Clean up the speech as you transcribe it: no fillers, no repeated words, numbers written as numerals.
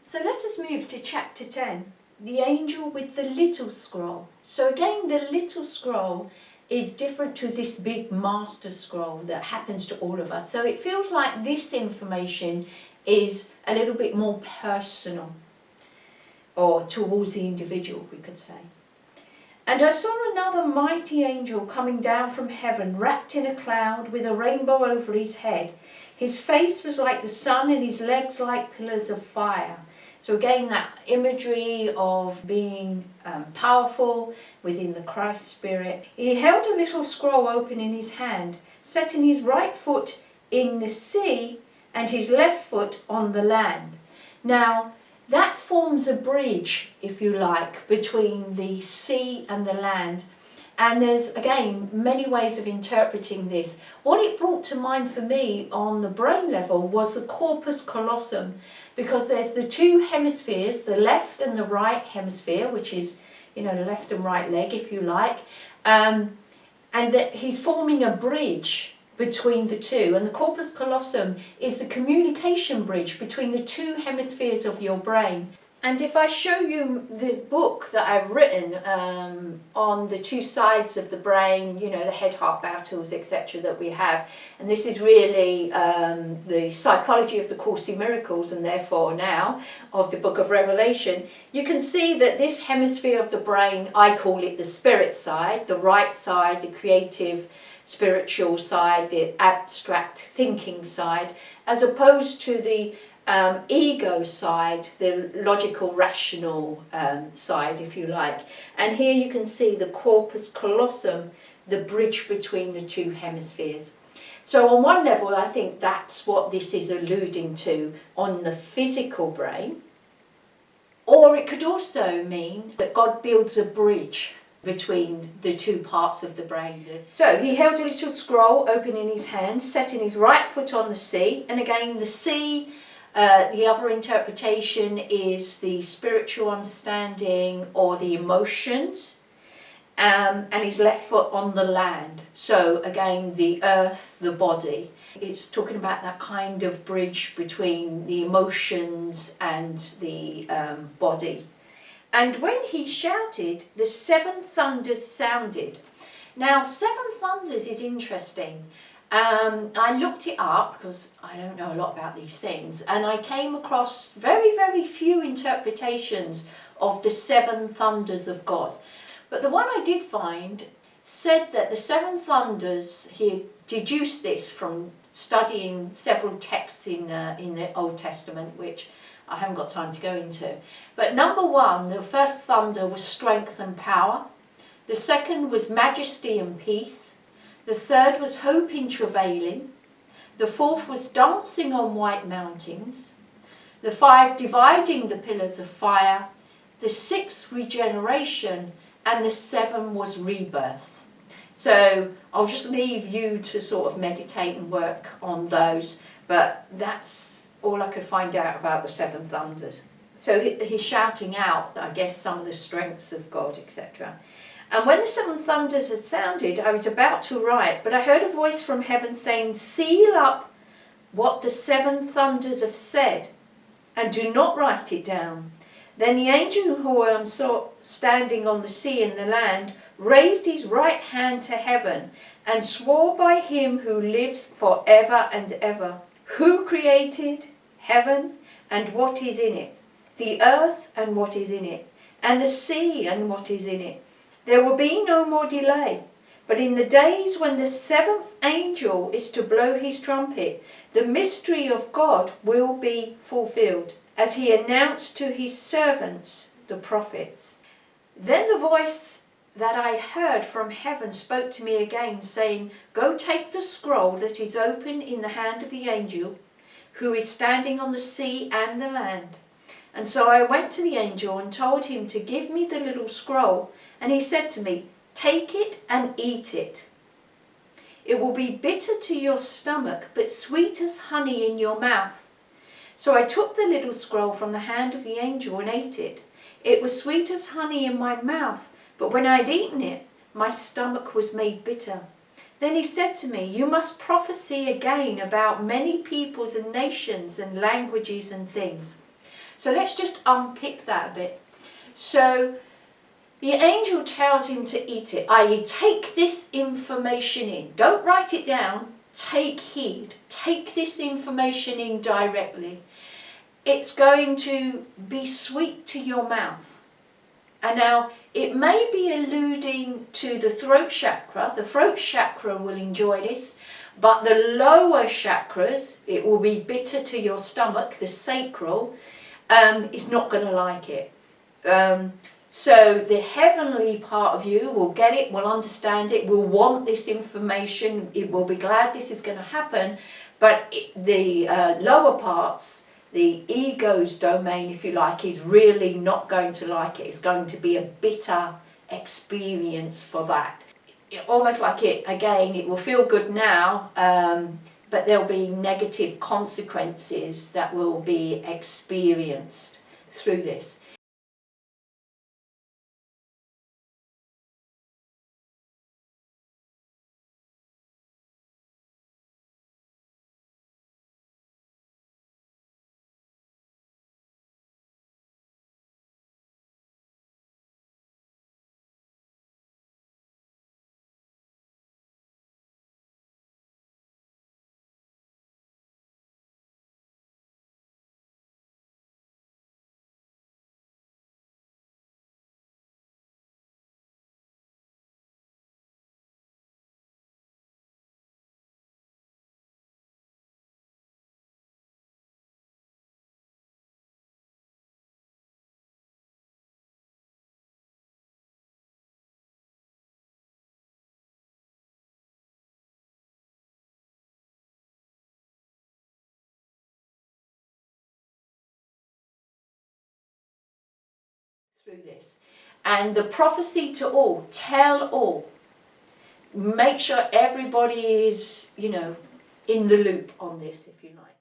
So let us move to chapter 10, the angel with the little scroll. So again, the little scroll is different to this big master scroll that happens to all of us. So it feels like this information is a little bit more personal, or towards the individual, we could say. And I saw another mighty angel coming down from heaven, wrapped in a cloud, with a rainbow over his head. His face was like the sun, and his legs like pillars of fire. So again, that imagery of being powerful within the Christ spirit. He held a little scroll open in his hand, setting his right foot in the sea and his left foot on the land. Now, that forms a bridge, if you like, between the sea and the land. And there's, again, many ways of interpreting this. What it brought to mind for me on the brain level was the corpus callosum, because there's the two hemispheres, the left and the right hemisphere, which is, the left and right leg, if you like. And that he's forming a bridge between the two. And the corpus callosum is the communication bridge between the two hemispheres of your brain. And if I show you the book that I've written on the two sides of the brain, the head, heart battles, etc. that we have, and this is really the psychology of the Course in Miracles, and therefore now of the Book of Revelation, you can see that this hemisphere of the brain, I call it the spirit side, the right side, the creative, spiritual side, the abstract thinking side, as opposed to the ego side, the logical, rational side, if you like. And here you can see the corpus callosum, the bridge between the two hemispheres. So on one level, I think that's what this is alluding to on the physical brain. Or it could also mean that God builds a bridge between the two parts of the brain. So he held a little scroll open in his hand, setting his right foot on the sea. And again, the sea, the other interpretation is the spiritual understanding or the emotions, and his left foot on the land. So again, the earth, the body. It's talking about that kind of bridge between the emotions and the body. And when he shouted, the seven thunders sounded. Now, seven thunders is interesting. I looked it up because I don't know a lot about these things, and I came across very, very few interpretations of the seven thunders of God. But the one I did find said that the seven thunders, he deduced this from studying several texts in the Old Testament, which I haven't got time to go into. But number one, the first thunder was strength and power. The second was majesty and peace. The third was hope in travailing. The fourth was dancing on white mountains. The five, dividing the pillars of fire. The sixth, regeneration. And the seven was rebirth. So I'll just leave you to sort of meditate and work on those. But that's all I could find out about the seven thunders. So he's shouting out, I guess, some of the strengths of God, etc. And when the seven thunders had sounded, I was about to write, but I heard a voice from heaven saying, "Seal up what the seven thunders have said, and do not write it down." Then the angel who I saw standing on the sea and the land raised his right hand to heaven and swore by him who lives forever and ever, who created heaven and what is in it, the earth and what is in it, and the sea and what is in it. There will be no more delay. But in the days when the seventh angel is to blow his trumpet, the mystery of God will be fulfilled, as he announced to his servants, the prophets. Then the voice that I heard from heaven spoke to me again, saying, Go take the scroll that is open in the hand of the angel, who is standing on the sea and the land. And so I went to the angel and told him to give me the little scroll, and he said to me, Take it and eat it. It will be bitter to your stomach, but sweet as honey in your mouth. So I took the little scroll from the hand of the angel and ate it. It was sweet as honey in my mouth, but when I had eaten it, my stomach was made bitter. Then he said to me, You must prophesy again about many peoples and nations and languages and things. So let's just unpick that a bit. So the angel tells him to eat it, i.e. take this information in. Don't write it down, take heed. Take this information in directly. It's going to be sweet to your mouth. And now it may be alluding to the throat chakra. The throat chakra will enjoy this, but the lower chakras, it will be bitter to your stomach, the sacral, is not going to like it. So the heavenly part of you will get it, will understand it, will want this information, it will be glad this is going to happen, but the lower parts, the ego's domain, if you like, is really not going to like it. It's going to be a bitter experience for that. Almost like it, again, it will feel good now, but there'll be negative consequences that will be experienced through this. Through this. And the prophecy to all, tell all. Make sure everybody is, in the loop on this, if you like.